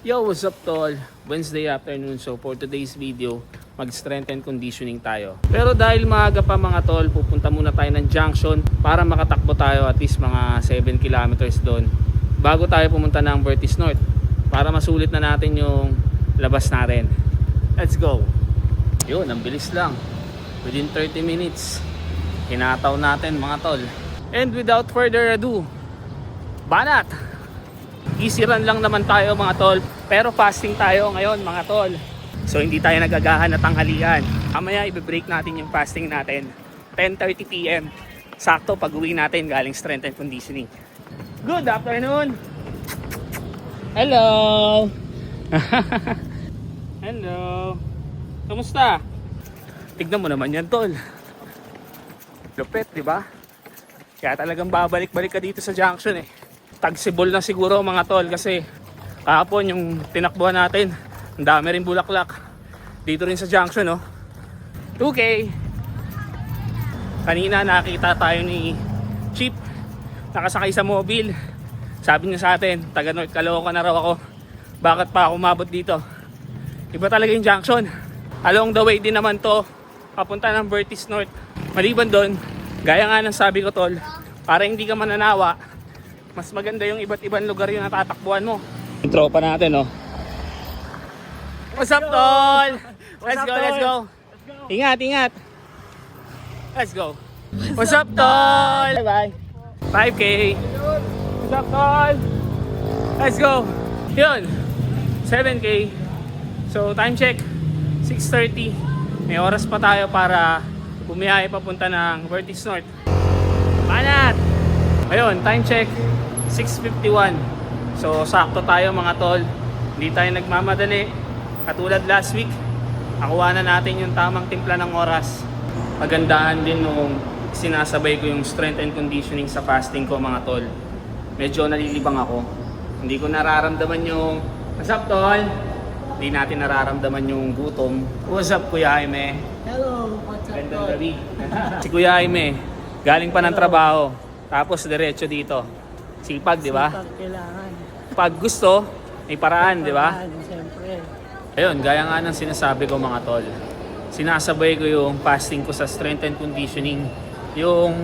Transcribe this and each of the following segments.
Yo, what's up tol? Wednesday afternoon, so for today's video, mag-strength and conditioning tayo. Pero dahil maaga pa mga tol, pupunta muna tayo ng junction para makatakbo tayo at least mga 7 kilometers doon bago tayo pumunta ng Vertis North para masulit na natin yung labas natin. Let's go! Yun, ang bilis lang. Within 30 minutes, hinataw natin mga tol. And without further ado, banat! Easy run lang naman tayo mga tol, pero fasting tayo ngayon mga tol. So hindi tayo nagagahan na tanghalian. Mamaya i-break natin yung fasting natin 10:30 PM. Sakto pag uwi natin galing strength and conditioning. Good afternoon. Hello. Hello. Kamusta? Tignan mo naman yan tol. Lupit, di ba? Kaya talagang babalik-balik ka dito sa junction eh. Tagsibol na siguro mga tol kasi kahapon yung tinakbuhan natin, ang dami rin bulaklak dito rin sa junction, no? 2K. Kanina nakita tayo ni Chip nakasakay sa mobile. Sabi niya sa atin, taga North Caloocan na raw ako, bakit pa ako umabot dito? Iba talaga yung junction. Along the way din naman to papunta ng Vertis North. Maliban doon, gaya nga ng sabi ko tol, para hindi ka mananawa, mas maganda yung iba't ibang lugar yung natatakbuhan mo. Yung tropa natin, no? What's up, tol? Let's go, let's go. Ingat, ingat. Let's go. What's up, tol? Bye-bye. 5K. What's up, tol? Let's go. Yun. 7K. So, time check. 6:30. May oras pa tayo para bumiyahe papunta ng Vertis North. Banat! Ayun, time check 6:51. So sakto tayo mga tol. Hindi tayo nagmamadali. Katulad last week, nakuha na natin yung tamang timpla ng oras. Magandahan din nung sinasabay ko yung strength and conditioning sa fasting ko mga tol. Medyo nalilibang ako. Hindi ko nararamdaman yung what's up tol? Hindi natin nararamdaman yung gutom. What's up Kuya Jaime? Hello, what's up, Gandang tol? gabi. Si Kuya Jaime, galing pa ng trabaho. Tapos diretso dito. Sipag, di ba? Sipag kailangan. Pag gusto, may paraan, di ba? Paraan, siyempre. Ayun, gaya nga ng sinasabi ko mga tol. Sinasabay ko yung fasting ko sa strength and conditioning. Yung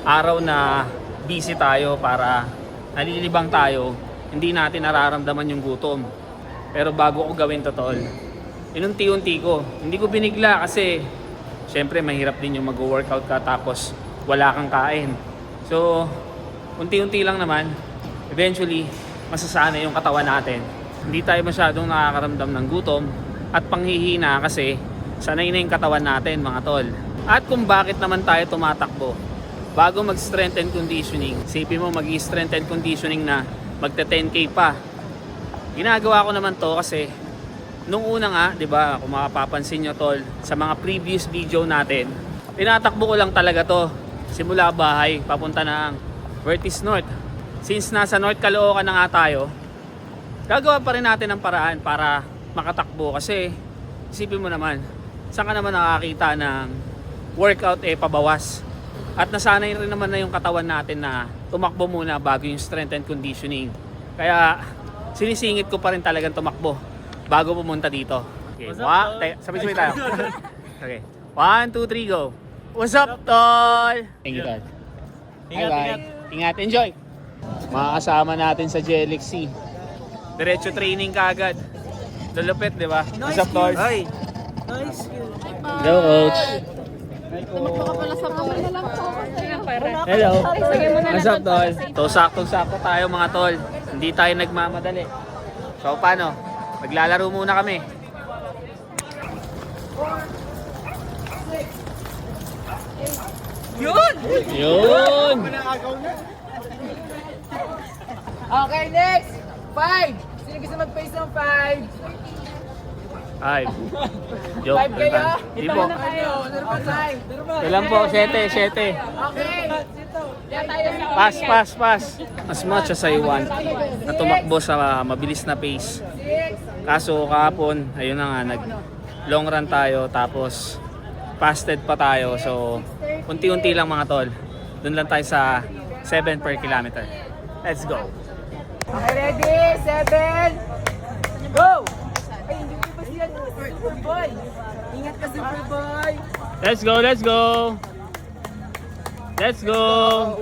araw na busy tayo para nalilibang tayo, hindi natin nararamdaman yung gutom. Pero bago ko gawin to tol, inunti-unti ko. Hindi ko binigla kasi syempre mahirap din yung mag-workout ka tapos wala kang kain. So, unti-unti lang naman, eventually, masasanay yung katawan natin. Hindi tayo masyadong nakakaramdam ng gutom at panghihina kasi sanay na yung katawan natin mga tol. At kung bakit naman tayo tumatakbo, bago mag-strength and conditioning, isipin mo mag-strength and conditioning na magta 10K pa. Ginagawa ko naman to kasi nung una nga, di ba, kung makapapansin nyo tol, sa mga previous video natin, tinatakbo ko lang talaga to. Simula bahay, papunta ng Vertis North. Since nasa North Caloocan na nga tayo, gagawa pa rin natin ng paraan para makatakbo. Kasi, isipin mo naman, saan ka naman nakakita ng workout pabawas? At nasanay rin naman na yung katawan natin na tumakbo muna bago yung strength and conditioning. Kaya, sinisingit ko pa rin talagang tumakbo bago pumunta dito. Okay, sabay-sabay tayo. Okay, 1, 2, 3, go! What's up, tol? Thank you, tol. Bye-bye. Ingat, enjoy. Mga kasama natin sa GLXC. Diretso training ka agad. Lulupit, di ba? What's up, tol? Hi. Nice. Hello, coach. Hello. What's up, tol? So, sakto-sakto tayo, mga tol. Hindi tayo nagmamadali. So, paano? Maglalaro muna kami. Yun! Yun! Okay, next! 5! Sino gusto mag-face ng 5? 5. Joke. 5 kayo? Di po. Normal 5. Ilan po? 7. Okay! Yan tayo sa Pass. As much as I want na tumakbo sa mabilis na pace. Kaso kahapon, ayun na nga, nag long run tayo tapos fasted pa tayo. So, unti-unti lang mga tol. Doon lang tayo sa 7 per kilometer. Let's go. Okay, ready? 7, Let's go, let's go. Let's go.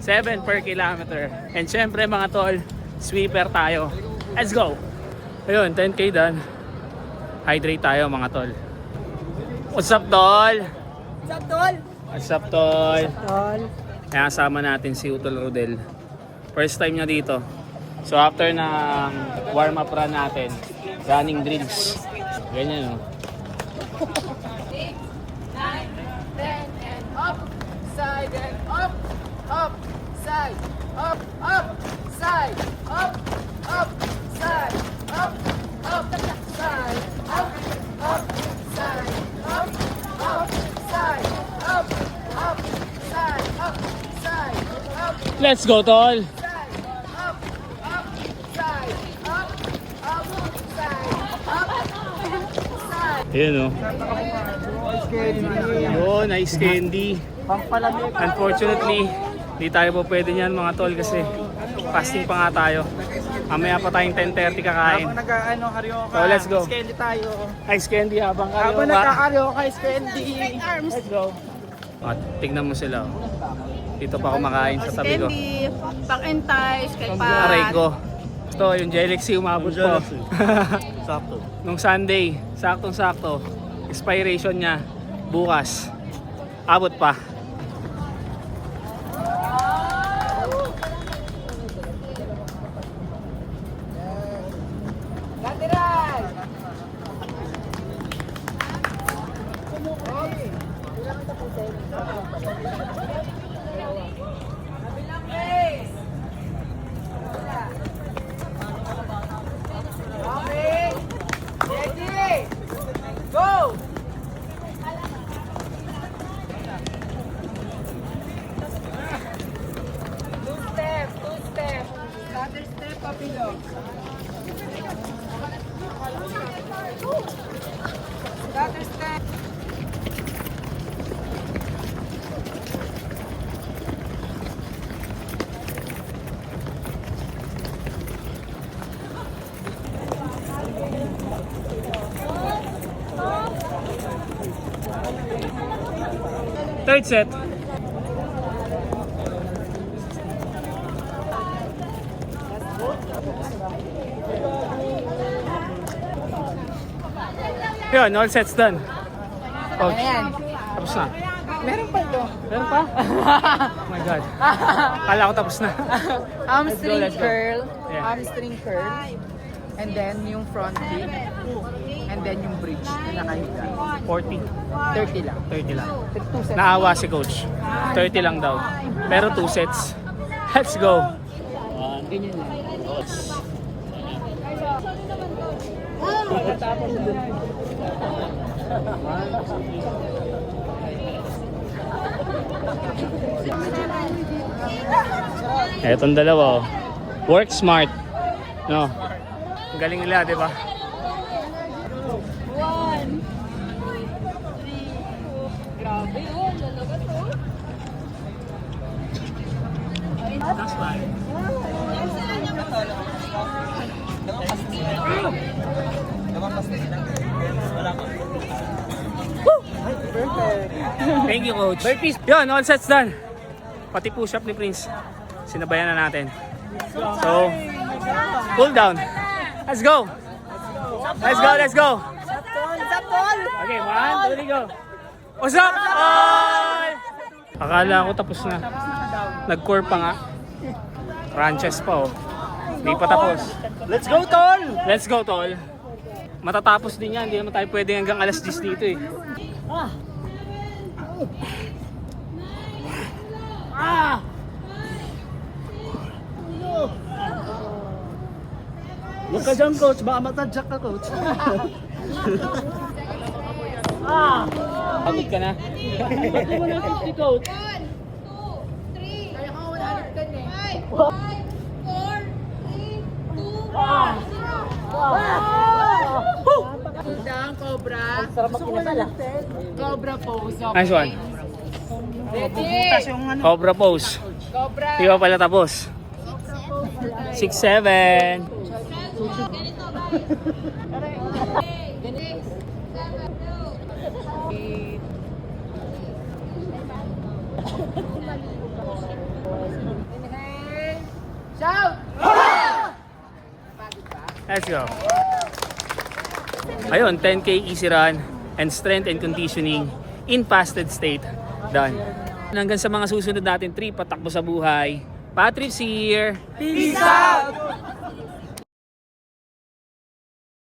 7 per kilometer. And syempre mga tol, sweeper tayo. Let's go. Ayun, 10k done. Hydrate tayo mga tol. What's up tol? What's up, tol? What's up tol? Tol. Kaya kasama natin si Utol Rodel. First time niya dito. So after ng warm up run natin, running drills. Ganyan o. 8, 9, 10, and up, side, and up, side, up, side, up, side, up, side, up, side, up, side, up, side, side, up, Let's go tol! side, up, side, up, side, side. Ayun o. Yun, nice candy. Pampalamig. Unfortunately, di tayo po pwede niyan mga tol kasi fasting pa nga tayo. Mamaya pa tayong 10:30 kakain. Habang nag-ano, karaoke, So, let's go. ice candy tayo. Ice candy habang Habang kayo. nagka-karaoke, ice candy. Let's go. At tignan mo sila. Oh. Dito pa kumakain sa tabi ko. Candy, pang-entice, kay Aray Pat. ko. Ito, yung Jelexy umabot po. Sakto. Nung Sunday, saktong-sakto. Expiration niya bukas. Abot pa. Lateral! Kabilang base! Okay! Ready! Go! Two step! Other step, papilo. Other step. Third set. Yun, all sets done. Oh, Ayan. tapos na. Meron pa ito. Meron pa? Oh my God. Kala ko tapos na. Hamstring let's go. curl. Yeah. Hamstring curl. And then yung front kick. And then yung bridge na nakahiga. 40. 30 lang. 30 lang. 2 sets. Naawa si coach. 30 lang daw. Pero 2 sets. Let's go. Ganyan lang. Etong dalawa oh. Work smart. No. Ang galing nila, di ba? 1, 3, 4. Grabe yun, lalaga to. That's fine. Thank you, coach. Yun, all sets done. Pati push-up ni Prince. Sinabayan na natin. So, pull down. Let's go. Let's go, let's go. Okay, 1, 2, 3, go. What's up, all? Akala ko tapos na. Nag-core pa nga. Ranches pa, oh. Hindi pa tapos. Let's go, tol! Let's go, tol. Matatapos din yan. Hindi naman tayo pwede hanggang alas 10 dito, eh. Huwag ka dyan, coach. Baka matadyak ka, coach. Pagod ka na. Ba't mo na 50, coach? 1, 2, 3, Kaya ka 100 ka eh. 5, 4, 3, 2, 1. Pull down, cobra. Sarap makinasal, ah. Cobra pose. Okay. Nice one. Ready? Butas yung ano. Cobra pose. Cobra. Di ba pala tapos? 6, 7. Shout! Let's go. Ayun, 10K easy run and strength and conditioning in fasted state. Done. Hanggang sa mga susunod natin trip, patakbo sa buhay. Patrick's here. Peace out!